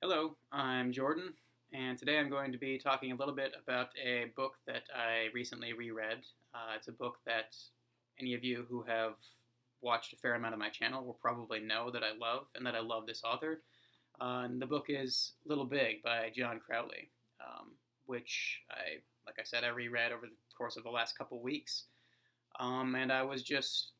Hello, I'm Jordan, and today I'm going to be talking a little bit about a book that I recently reread. It's a book that any of you who have watched a fair amount of my channel will probably know that I love, and that I love this author. And the book is Little Big by John Crowley, which like I said, I reread over the course of the last couple weeks. And I was just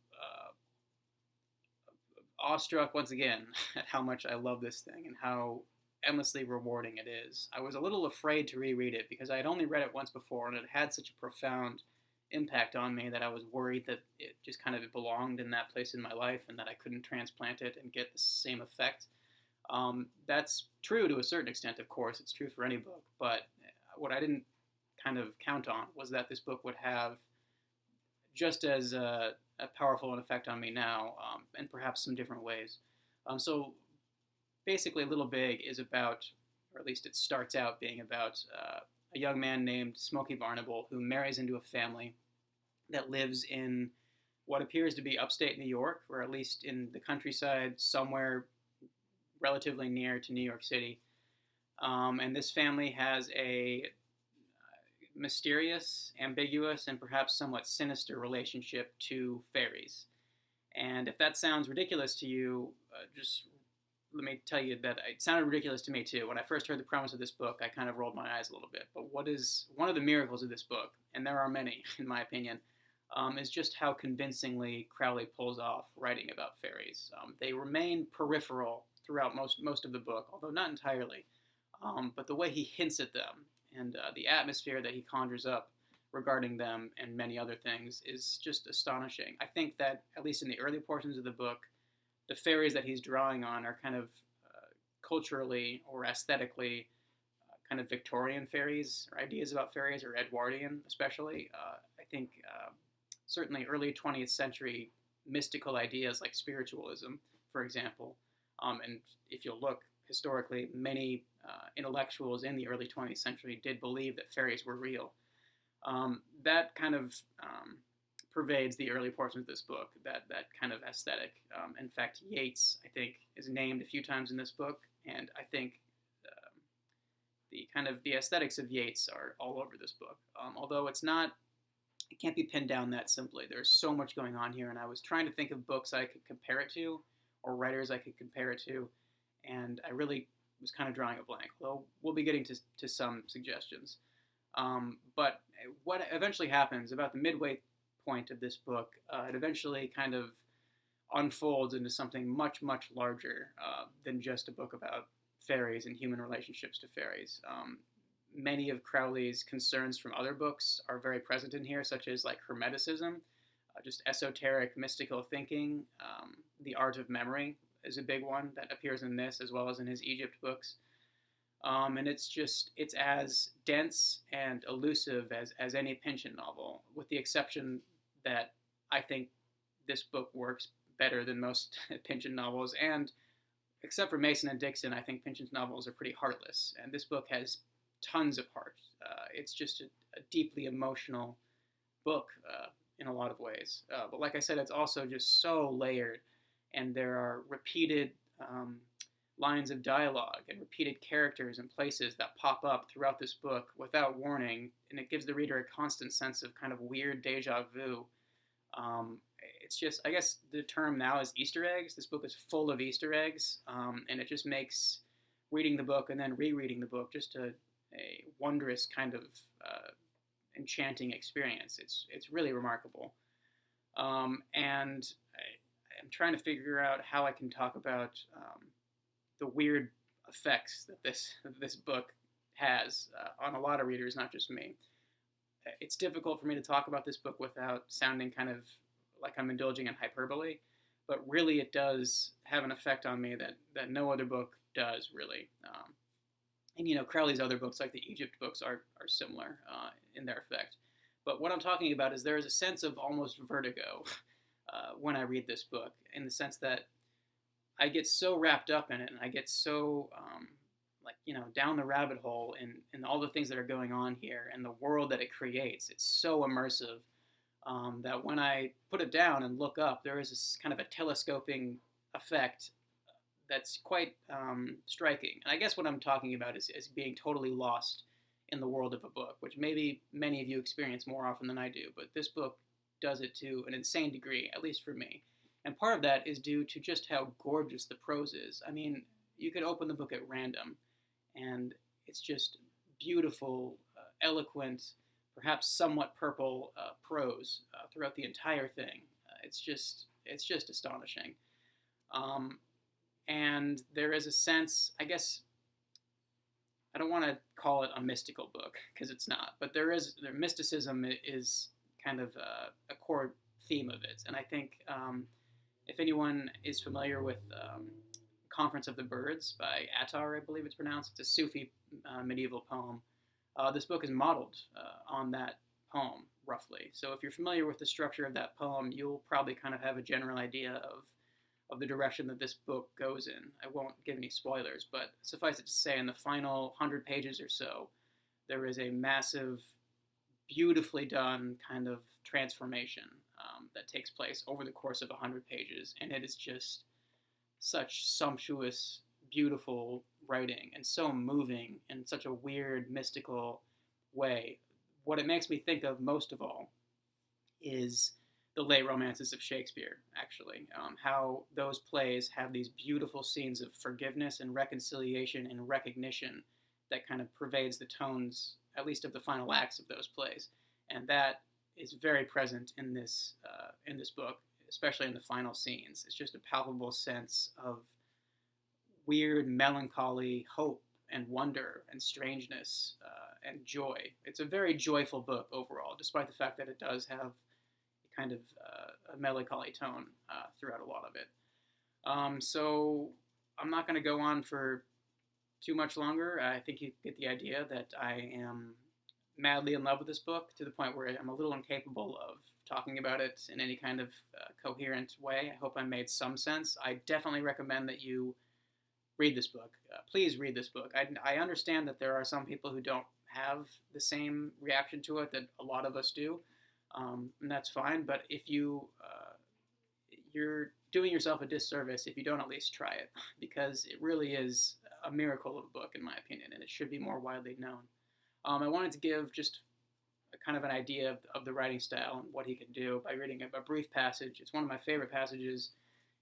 awestruck once again at how much I love this thing and how endlessly rewarding it is. I was a little afraid to reread it because I had only read it once before and it had such a profound impact on me that I was worried that it just kind of belonged in that place in my life and that I couldn't transplant it and get the same effect. That's true to a certain extent, of course. It's true for any book. But what I didn't kind of count on was that this book would have just as a powerful an effect on me now, and perhaps some different ways. So basically, Little Big is about, or at least it starts out being about, a young man named Smokey Barnable who marries into a family that lives in what appears to be upstate New York, or at least in the countryside somewhere relatively near to New York City. And this family has a mysterious, ambiguous, and perhaps somewhat sinister relationship to fairies. And if that sounds ridiculous to you, just let me tell you that it sounded ridiculous to me too. When I first heard the premise of this book, I kind of rolled my eyes a little bit. But what is one of the miracles of this book, and there are many in my opinion, is just how convincingly Crowley pulls off writing about fairies. They remain peripheral throughout most of the book, although not entirely. But the way he hints at them and the atmosphere that he conjures up regarding them and many other things is just astonishing. I think that, at least in the early portions of the book, the fairies that he's drawing on are kind of culturally or aesthetically kind of Victorian fairies, or ideas about fairies, or Edwardian especially. I think certainly early 20th century mystical ideas like spiritualism, for example. And if you'll look historically, many intellectuals in the early 20th century did believe that fairies were real. That kind of pervades the early portions of this book, that kind of aesthetic. In fact, Yeats, I think, is named a few times in this book, and I think the kind of the aesthetics of Yeats are all over this book. Although it can't be pinned down that simply. There's so much going on here, and I was trying to think of books I could compare it to, or writers I could compare it to, and I really was kind of drawing a blank. Though we'll be getting to some suggestions. But what eventually happens about the midway point of this book, it eventually kind of unfolds into something much, much larger than just a book about fairies and human relationships to fairies. Many of Crowley's concerns from other books are very present in here, such as like Hermeticism, just esoteric, mystical thinking. The art of memory is a big one that appears in this as well as in his Egypt books. And it's as dense and elusive as any Pynchon novel, with the exception that I think this book works better than most Pynchon novels. And except for Mason and Dixon, I think Pynchon's novels are pretty heartless. And this book has tons of heart. It's just a deeply emotional book in a lot of ways. But like I said, it's also just so layered, and there are repeated lines of dialogue and repeated characters and places that pop up throughout this book without warning, and it gives the reader a constant sense of kind of weird deja vu. Um, it's just, I guess the term now is Easter eggs. This book is full of Easter eggs, and it just makes reading the book and then rereading the book just a wondrous kind of enchanting experience. It's really remarkable. And I'm trying to figure out how I can talk about the weird effects that this book has on a lot of readers, not just me. It's difficult for me to talk about this book without sounding kind of like I'm indulging in hyperbole, but really it does have an effect on me that no other book does, really. And Crowley's other books, like the Egypt books, are similar in their effect. But what I'm talking about is there is a sense of almost vertigo when I read this book, in the sense that I get so wrapped up in it, and I get so down the rabbit hole in all the things that are going on here and the world that it creates. It's so immersive that when I put it down and look up, there is this kind of a telescoping effect that's quite striking. And I guess what I'm talking about is being totally lost in the world of a book, which maybe many of you experience more often than I do. But this book does it to an insane degree, at least for me. And part of that is due to just how gorgeous the prose is. I mean, you could open the book at random, and it's just beautiful, eloquent, perhaps somewhat purple prose throughout the entire thing. It's just astonishing. Um, and there is a sense, I guess, I don't want to call it a mystical book because it's not, but their mysticism is kind of a core theme of it. And I think if anyone is familiar with Conference of the Birds by Attar, I believe it's pronounced, it's a Sufi medieval poem. This book is modeled on that poem, roughly. So if you're familiar with the structure of that poem, you'll probably kind of have a general idea of the direction that this book goes in. I won't give any spoilers, but suffice it to say, in the final 100 pages or so, there is a massive, beautifully done kind of transformation that takes place over the course of 100 pages, and it is just such sumptuous, beautiful writing, and so moving in such a weird, mystical way. What it makes me think of most of all is the late romances of Shakespeare, actually. How those plays have these beautiful scenes of forgiveness and reconciliation and recognition that kind of pervades the tones, at least of the final acts of those plays. And that is very present in this book, especially in the final scenes. It's just a palpable sense of weird melancholy, hope and wonder and strangeness and joy. It's a very joyful book overall, despite the fact that it does have kind of a melancholy tone throughout a lot of it. So I'm not going to go on for too much longer. I think you get the idea that I am madly in love with this book to the point where I'm a little incapable of talking about it in any kind of coherent way. I hope I made some sense. I definitely recommend that you read this book. Please read this book. I understand that there are some people who don't have the same reaction to it that a lot of us do. And that's fine. But if you're doing yourself a disservice if you don't at least try it, because it really is a miracle of a book, in my opinion, and it should be more widely known. I wanted to give just kind of an idea of the writing style and what he can do by reading a brief passage. It's one of my favorite passages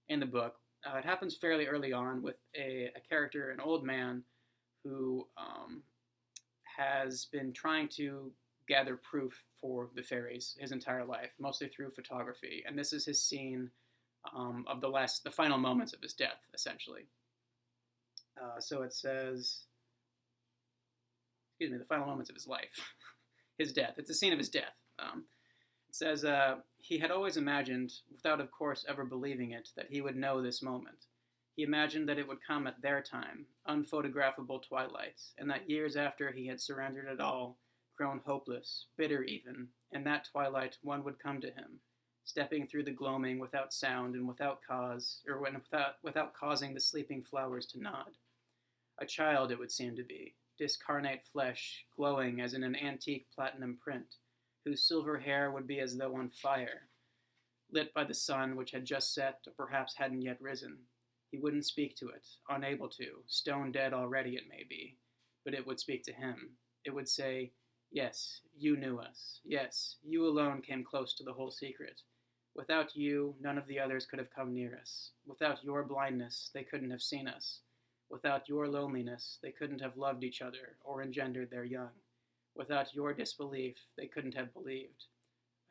in the book. It happens fairly early on with a character, an old man, who has been trying to gather proof for the fairies his entire life, mostly through photography. And this is his scene of the final moments of his death, essentially. So it says, the final moments of his life, his death. It's a scene of his death. It says, he had always imagined, without of course ever believing it, that he would know this moment. He imagined that it would come at their time, unphotographable twilight, and that years after he had surrendered it all, grown hopeless, bitter even, in that twilight one would come to him, stepping through the gloaming without sound and without cause, or without causing the sleeping flowers to nod. A child it would seem to be, discarnate flesh, glowing as in an antique platinum print, whose silver hair would be as though on fire, lit by the sun which had just set or perhaps hadn't yet risen. He wouldn't speak to it, unable to, stone dead already it may be, but it would speak to him. It would say, yes, you knew us. Yes, you alone came close to the whole secret. Without you, none of the others could have come near us. Without your blindness, they couldn't have seen us. Without your loneliness, they couldn't have loved each other or engendered their young. Without your disbelief, they couldn't have believed.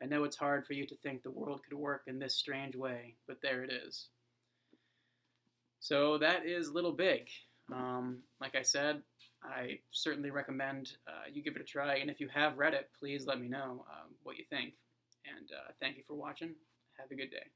I know it's hard for you to think the world could work in this strange way, but there it is. So that is Little Big. Like I said, I certainly recommend you give it a try, and if you have read it, please let me know what you think. And thank you for watching. Have a good day.